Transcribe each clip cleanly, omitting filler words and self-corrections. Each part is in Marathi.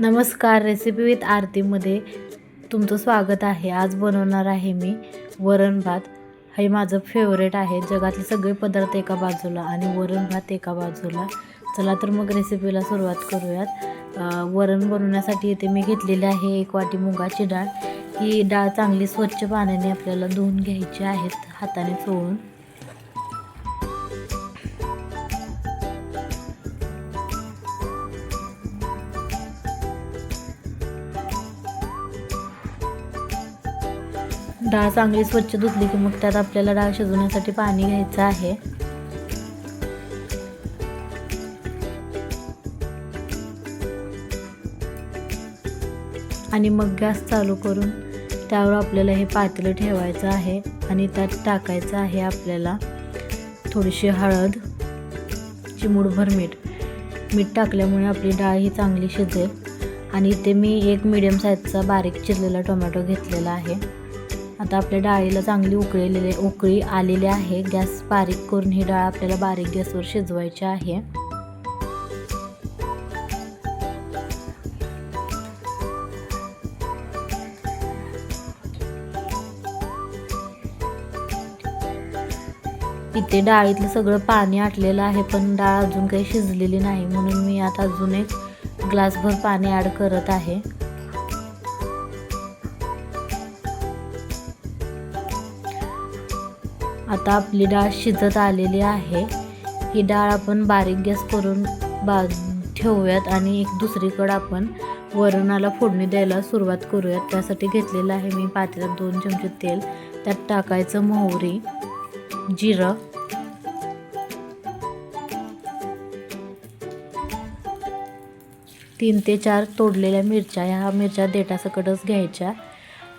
नमस्कार, रेसिपी विथ आरतीमध्ये तुमचं स्वागत आहे। आज बनवणार आहे मी वरण भात। हे माझं फेवरेट आहे। जगातले सगळे पदार्थ एका बाजूला आणि वरण भात एका बाजूला। चला तर मग रेसिपीला सुरुवात करूयात। वरण बनवण्यासाठी इथे मी घेतलेली आहे 1 वाटी मुगाची डाळ। ही डाळ चांगली स्वच्छ पाण्याने आपल्याला धुवून घ्यायची आहे हाताने चोळून। डाळ चांगली स्वच्छ धुतली की मग त्यात आपल्याला डाळ शिजवण्यासाठी पाणी घ्यायचं आहे। आणि मग गॅस चालू करून त्यावर आपल्याला हे पातेलं ठेवायचं आहे आणि त्यात टाकायचं आहे आपल्याला थोडीशी हळद, चिमूटभर मीठ टाकल्यामुळे आपली डाळ ही चांगली शिजेल। आणि इथे मी एक मीडियम साईजचा बारीक चिरलेला टोमॅटो घेतलेला आहे। आता आपल्या डाळीला चांगली उकळी आलेली आहे। गॅस बारीक करून ही डाळ आपल्याला बारीक गॅसवर शिजवायची आहे। इथे डाळीतलं सगळं पाणी आटलेलं आहे, पण डाळ अजून काही शिजलेली नाही, म्हणून मी आता अजून एक ग्लासभर पाणी ॲड करत आहे। आता आपली डाळ शिजत आलेली आहे। ही डाळ आपण बारीक गॅस करून ठेवूयात आणि एक दुसरीकडे आपण वरणाला फोडणी द्यायला सुरुवात करूयात। त्यासाठी घेतलेलं आहे मी पातेल्यात 2 चमचे तेल। त्यात टाकायचं मोहरी, जिरं, तीन ते 4 तोडलेल्या मिरच्या। ह्या मिरच्या देठासकटच घ्यायच्या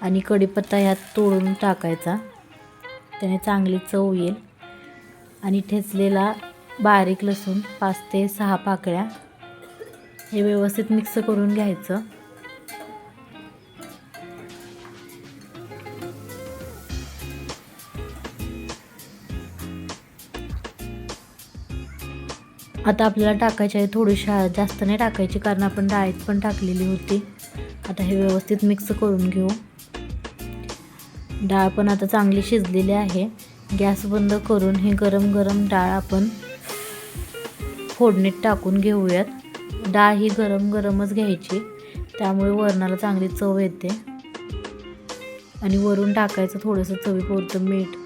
आणि कढीपत्ता ह्यात तोडून टाकायचा, त्याने चांगली चव येईल। आणि ठेचलेला बारीक लसूण 5 ते 6 पाकळ्या, हे व्यवस्थित मिक्स करून घ्यायचं। आता आपल्याला टाकायची आहे थोडीशी हळद, जास्त नाही टाकायची कारण आपण डाळीत पण टाकलेली होती। आता हे व्यवस्थित मिक्स करून घेऊ। डाळ पण आता चांगली शिजलेली आहे। गॅस बंद करून ही गरम गरम डाळ आपण फोडणीत टाकून घेऊयात। डाळ ही गरम गरमच घ्यायची, त्यामुळे वरणाला चांगली चव येते। आणि वरून टाकायचं थोडंसं चवीपुरतं मीठ।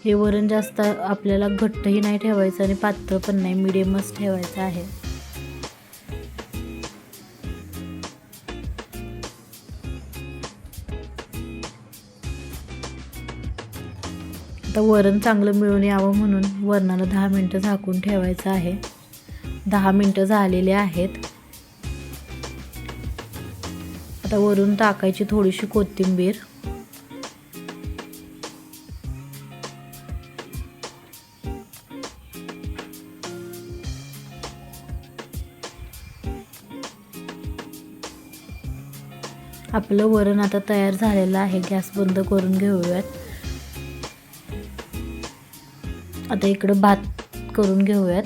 हे वरण जास्त आपल्याला घट्टही नाही ठेवायचं आणि पातळ पण नाही, मिडियमच ठेवायचं आहे। आता वरण चांगलं मिळून यावं म्हणून वरणाला 10 मिनिटं झाकून ठेवायचं आहे। 10 मिनिटं झालेले आहेत। आता वरून टाकायची थोडीशी कोथिंबीर। आपलं वरण आता तयार झालेलं आहे। गॅस बंद करून घेऊयात। आता इकडं भात करून घेऊयात।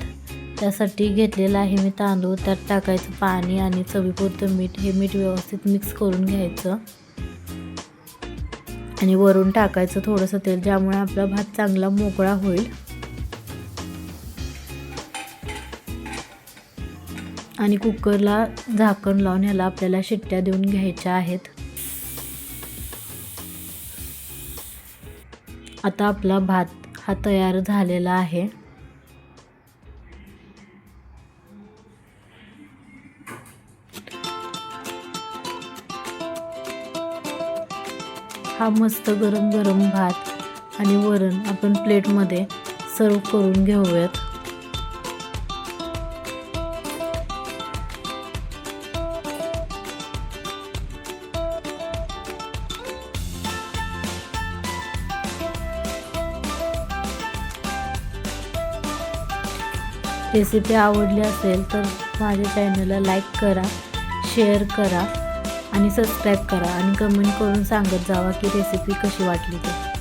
त्यासाठी घेतलेलं आहे मी तांदूळ। त्यात टाकायचं पाणी आणि चवीपुरतं मीठ। हे मीठ व्यवस्थित मिक्स करून घ्यायचं आणि वरून टाकायचं थोडंसं तेल, ज्यामुळे आपला भात चांगला मोकळा होईल। आणि कुकरला झाकण लावून ह्याला आपल्याला शिट्ट्या देऊन घ्यायच्या आहेत। आता आपला भात हा तयार झालेला आहे। हा मस्त गरम गरम भात आणि वरण आपण प्लेटमध्ये सर्व करून घेऊयात। रेसिपी आवडली असेल तर माझ्या चॅनलला लाईक करा, शेअर करा आणि सबस्क्राईब करा आणि कमेंट करून सांगत जावा की रेसिपी कशी वाटली ते।